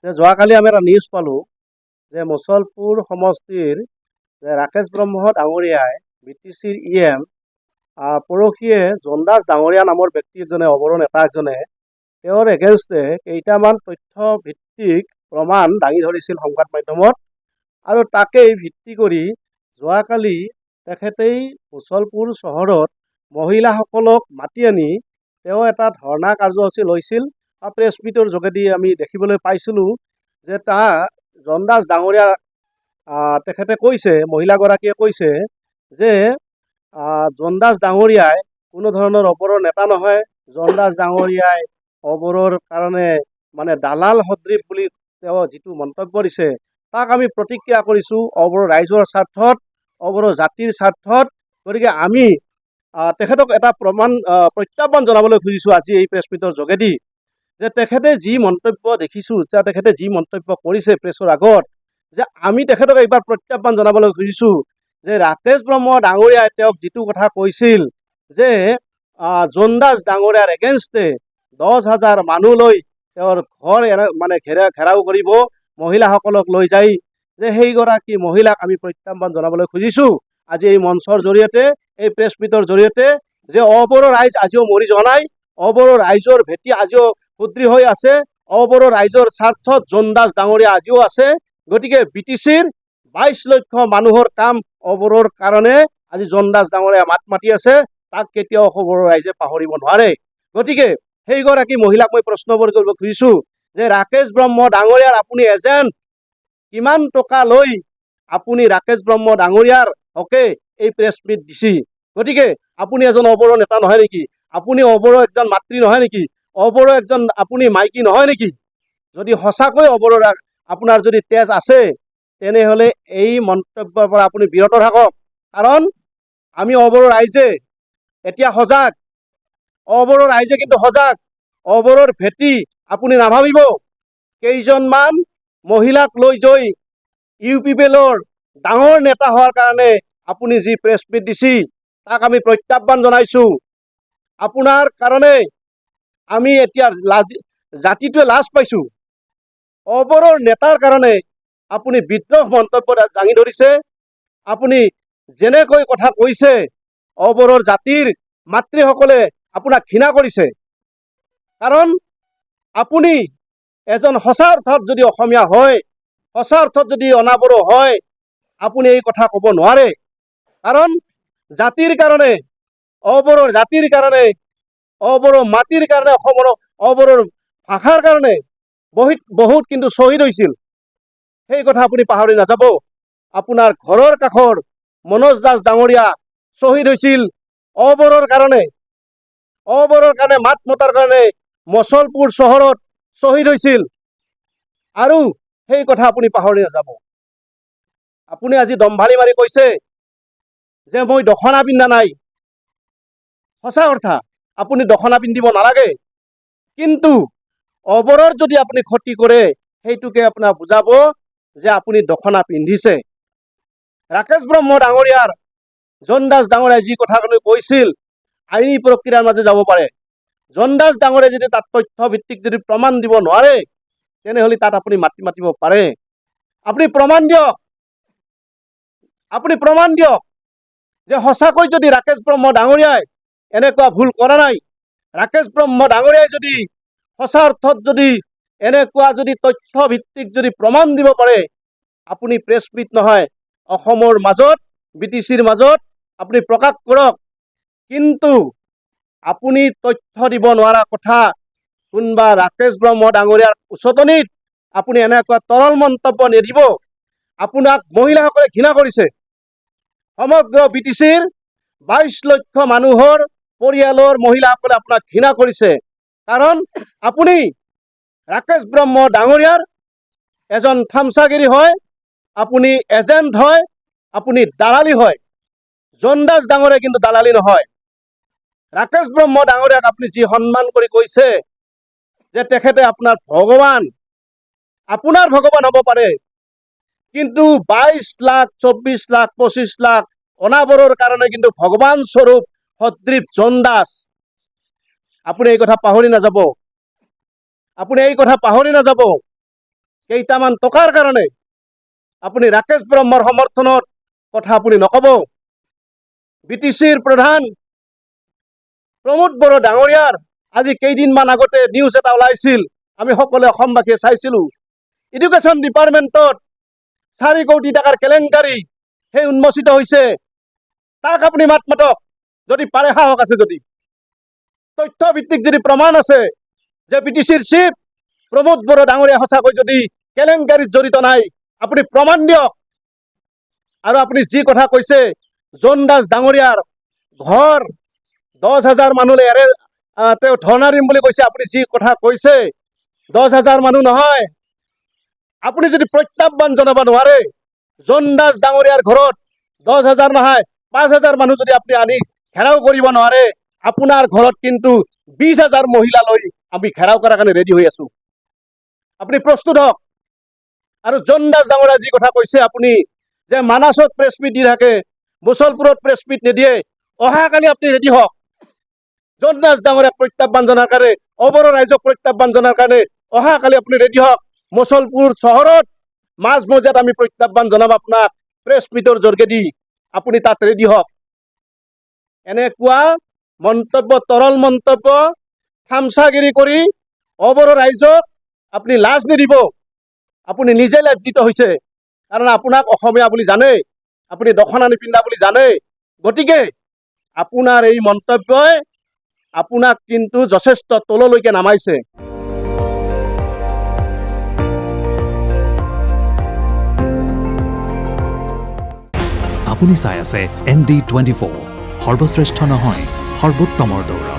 যে যোৱাকালি আমি এটা নিউজ পালোঁ যে মুছলপুৰ সমষ্টিৰ যে ৰাকেশ ব্ৰহ্ম ডাঙৰীয়াই BTCৰ EM পৰহিয়ে জোনদাস ডাঙৰীয়া নামৰ ব্যক্তি এজনে অৱৰো নেতা এজনে তেওঁৰ এগেইনষ্টে কেইটামান তথ্য ভিত্তিক প্ৰমাণ দাঙি ধৰিছিল সংবাদ মাধ্যমত আৰু তাকেই ভিত্তি কৰি যোৱাকালি তেখেতেই মুছলপুৰ চহৰত মহিলাসকলক মাতি আনি তেওঁ এটা ধৰ্ণা কাৰ্যসূচী লৈছিল। প্ৰেছ মিটৰ যোগেদি আমি দেখিবলৈ পাইছিলোঁ যে জোনদাস ডাঙৰীয়া তেখেতে কৈছে, মহিলাগৰাকীয়ে কৈছে যে জোনদাস ডাঙৰীয়াই কোনো ধৰণৰ অপৰৰ নেতা নহয়। জোনদাস ডাঙৰীয়াই অপৰৰ কাৰণে মানে দালাল সদৃশ বুলি তেওঁ যিটো মন্তব্য দিছে তাক আমি প্ৰতিক্ৰিয়া কৰিছোঁ অবড়ো ৰাইজৰ স্বাৰ্থত, অবড়ো জাতিৰ স্বাৰ্থত। গতিকে আমি তেখেতক এটা প্ৰত্যাহ্বান জনাবলৈ খুজিছোঁ আজি এই প্ৰেছ মিটৰ যোগেদি যে তেখেতে যি মন্তব্য দেখিছোঁ, যে তেখেতে যি মন্তব্য কৰিছে প্ৰেছৰ আগত, যে আমি তেখেতক এইবাৰ প্ৰত্যাহ্বান জনাবলৈ খুজিছোঁ যে ৰাকেশ ব্ৰহ্ম ডাঙৰীয়াই তেওঁক যিটো কথা কৈছিল যে জোনদাস ডাঙৰীয়াৰ এগেইনষ্টে 10,000 মানুহ লৈ তেওঁৰ ঘৰ মানে ঘেৰাও কৰিব, মহিলাসকলক লৈ যায়, যে সেইগৰাকী মহিলাক আমি প্ৰত্যাহ্বান জনাবলৈ খুজিছোঁ আজি এই মঞ্চৰ জৰিয়তে, এই প্ৰেছ মিটৰ জৰিয়তে, যে অবড়ো ৰাইজ আজিও মৰি যোৱা নাই, অবড়ো ৰাইজৰ ভেটি আজিও সুদৃঢ় হৈ আছে, অবড়ো ৰাইজৰ স্বাৰ্থত জোনদাস ডাঙৰীয়া আজিও আছে। গতিকে BTCৰ 22 লক্ষ মানুহৰ কাম অবড়োৰ কাৰণে আজি জোনদাস ডাঙৰীয়া মাত মাতি আছে, তাক কেতিয়াও অবড়ো ৰাইজে পাহৰিব নোৱাৰে। গতিকে সেইগৰাকী মহিলাক মই প্ৰশ্ন কৰিব খুজিছোঁ যে ৰাকেশ ব্ৰহ্ম ডাঙৰীয়াৰ আপুনি এজেণ্ট, কিমান টকা লৈ আপুনি ৰাকেশ ব্ৰহ্ম ডাঙৰীয়াৰ হকে এই প্ৰেছ মিট দিছি? গতিকে আপুনি এজন অবড়ো নেতা নহয় নেকি? আপুনি অবড়ো একজন মাতৃ নহয় নেকি? অবড়ো একজন আপুনি মাইকী নহয় নেকি? যদি সঁচাকৈ অবড়ো আপোনাৰ যদি তেজ আছে তেনেহ'লে এই মন্তব্যৰ পৰা আপুনি বিৰত থাকক। কাৰণ আমি অবড়ো ৰাইজে এতিয়া সজাগ, অবড়ো ৰাইজে কিন্তু সজাগ। অবড়োৰ ভেটি আপুনি নাভাবিব কেইজনমান মহিলাক লৈ গৈ UPPLৰ ডাঙৰ নেতা হোৱাৰ কাৰণে আপুনি যি প্ৰেছ মিট দিছি তাক আমি প্ৰত্যাহ্বান জনাইছোঁ। আপোনাৰ কাৰণে আমি এতিয়া জাতিটোৱে লাজ পাইছোঁ। অবড়োৰ নেতাৰ কাৰণে আপুনি বিদ্ৰোহ মন্তব্য দাঙি ধৰিছে। আপুনি যেনেকৈ কথা কৈছে অবড়োৰ জাতিৰ মাতৃসকলে আপোনাক ঘৃণা কৰিছে। কাৰণ আপুনি এজন সঁচা অৰ্থত যদি অসমীয়া হয়, সঁচা অৰ্থত যদি অনাবড়ো হয়, আপুনি এই কথা ক'ব নোৱাৰে। কাৰণ জাতিৰ কাৰণে, অবড়োৰ জাতিৰ কাৰণে, অবড়ো মাটিৰ কাৰণে, অসমৰ অবড়োৰ ভাষাৰ কাৰণে বহুত কিন্তু শ্বহীদ হৈছিল। সেই কথা আপুনি পাহৰি নাযাব। আপোনাৰ ঘৰৰ কাষৰ মনোজ দাস ডাঙৰীয়া শ্বহীদ হৈছিল অবড়োৰ কাৰণে, অবড়োৰ কাৰণে মাত মতাৰ কাৰণে মুছলপুৰ চহৰত শ্বহীদ হৈছিল। আৰু সেই কথা আপুনি পাহৰি নাযাব। আপুনি আজি দম্ভালি মাৰি কৈছে যে মই দখনা পিন্ধা নাই। সঁচা কথা, আপুনি দখনা পিন্ধিব নালাগে, কিন্তু অবড়োৰ যদি আপুনি ক্ষতি কৰে সেইটোকে আপোনাক বুজাব যে আপুনি দখনা পিন্ধিছে। ৰাকেশ ব্ৰহ্ম ডাঙৰীয়াৰ জোনদাস ডাঙৰীয়াই যি কথা কৈছিল আইনী প্ৰক্ৰিয়াৰ মাজে যাব পাৰে। জোনদাস ডাঙৰীয়াই যদি তাত তথ্য ভিত্তিক যদি প্ৰমাণ দিব নোৱাৰে তেনেহ'লে তাত আপুনি মাতিব পাৰে। আপুনি প্ৰমাণ দিয়ক, আপুনি প্ৰমাণ দিয়ক যে সঁচাকৈ যদি ৰাকেশ ব্ৰহ্ম ডাঙৰীয়াই এনেকুৱা ভুল কৰা নাই, ৰাকেশ ব্ৰহ্ম ডাঙৰীয়াই যদি সঁচা অৰ্থত যদি এনেকুৱা যদি তথ্য ভিত্তিক যদি প্ৰমাণ দিব পাৰে, আপুনি প্ৰেছ মিট নহয় অসমৰ মাজত, BTCৰ মাজত আপুনি প্ৰকাশ কৰক। কিন্তু আপুনি তথ্য দিব নোৱাৰা কথা কোনোবা ৰাকেশ ব্ৰহ্ম ডাঙৰীয়াৰ উচতনিত আপুনি এনেকুৱা তৰল মন্তব্য নিদিব। আপোনাক মহিলাসকলে ঘৃণা কৰিছে। সমগ্ৰ BTCৰ 22 লক্ষ মানুহৰ পৰিয়ালৰ মহিলাসকলে আপোনাক ঘৃণা কৰিছে। কাৰণ আপুনি ৰাকেশ ব্ৰহ্ম ডাঙৰীয়াৰ এজন থামচাগিৰি হয়, আপুনি এজেণ্ট হয়, আপুনি দালালি হয়। জোনদাস ডাঙৰীয়া কিন্তু দালালি নহয়। ৰাকেশ ব্ৰহ্ম ডাঙৰীয়াক আপুনি যি সন্মান কৰি কৈছে যে তেখেতে আপোনাৰ ভগৱান, আপোনাৰ ভগৱান হ'ব পাৰে, কিন্তু 22 লাখ, 24 লাখ, 25 লাখ অনাবৰৰ কাৰণে কিন্তু ভগৱান স্বৰূপ সদৃশ জোনদাস। আপুনি এই কথা পাহৰি নাযাব, আপুনি এই কথা পাহৰি নাযাব। কেইটামান টকাৰ কাৰণে আপুনি ৰাকেশ ব্ৰহ্মৰ সমৰ্থনত কথা আপুনি নক'ব। BTCৰ প্ৰধান প্ৰমোদ বড়ো ডাঙৰীয়াৰ আজি কেইদিনমান আগতে নিউজ এটা ওলাইছিল, আমি সকলোৱে অসমবাসীয়ে চাইছিলোঁ। এডুকেশ্যন ডিপাৰ্টমেণ্টত 4 কোটি টকাৰ কেলেংকাৰী সেই উন্মোচিত হৈছে। তাক আপুনি মাত মাতক, যদি পাৰে সাহস আছে, যদি তথ্যভিত্তিক যদি প্ৰমাণ আছে যে BTCৰ চিফ প্ৰমোদ বড়ো ডাঙৰীয়া সঁচাকৈ যদি কেলেংকাৰীত জড়িত নাই, আপুনি প্ৰমাণ দিয়ক। আৰু আপুনি যি কথা কৈছে, জন দাস ডাঙৰীয়াৰ ঘৰ 10,000 মানুহলৈ তেওঁ ধৰ্ণা দিম বুলি কৈছে। আপুনি যি কথা কৈছে, 10,000 মানুহ নহয়। আপুনি যদি প্ৰত্যাহ্বান জনাব নোৱাৰে, জন দাস ডাঙৰীয়াৰ ঘৰত 10,000 নহয় 5,000 মানুহ যদি আপুনি আনি ঘেৰাও কৰিব নোৱাৰে, আপোনাৰ ঘৰত কিন্তু 20,000 মহিলা লৈ আমি ঘেৰাও কৰাৰ কাৰণে ৰেডি হৈ আছো। আপুনি প্ৰস্তুত হওক। আৰু জন দাস ডাঙৰীয়া যি কথা কৈছে, আপুনি যে মানাসত প্ৰেছ মিট দি থাকে, মুছলপুৰত প্ৰেছ মিট নিদিয়ে, অহাকালি আপুনি ৰেডি হওক। জন দাস ডাঙৰীয়াক প্ৰত্যাহ্বান জনাৰ কাৰণে, অবড়ো ৰাইজক প্ৰত্যাহ্বান জনাৰ কাৰণে অহাকালি আপুনি ৰেডি হওক। মুছলপুৰ চহৰত মাজমজিয়াত আমি প্ৰত্যাহ্বান জনাম আপোনাক প্ৰেছ মিটৰ যোগেদি। আপুনি তাত ৰেডি হওক। এনেকুৱা মন্তব্য, তৰল মন্তব্য, খামচাগিৰি কৰি অবড়ো ৰাইজক আপুনি লাজ নিদিব। আপুনি নিজে লজ্জিত হৈছে, কাৰণ আপোনাক অসমীয়া বুলি জানে, আপুনি দখনা নিপিন্ধা বুলি জানে। গতিকে আপোনাৰ এই মন্তব্যই আপোনাক কিন্তু যথেষ্ট তললৈকে নামাইছে। আপুনি চাই আছে ND24, সৰ্বশ্ৰেষ্ঠ নহয়, সৰ্বোত্তমৰ দৌৰ।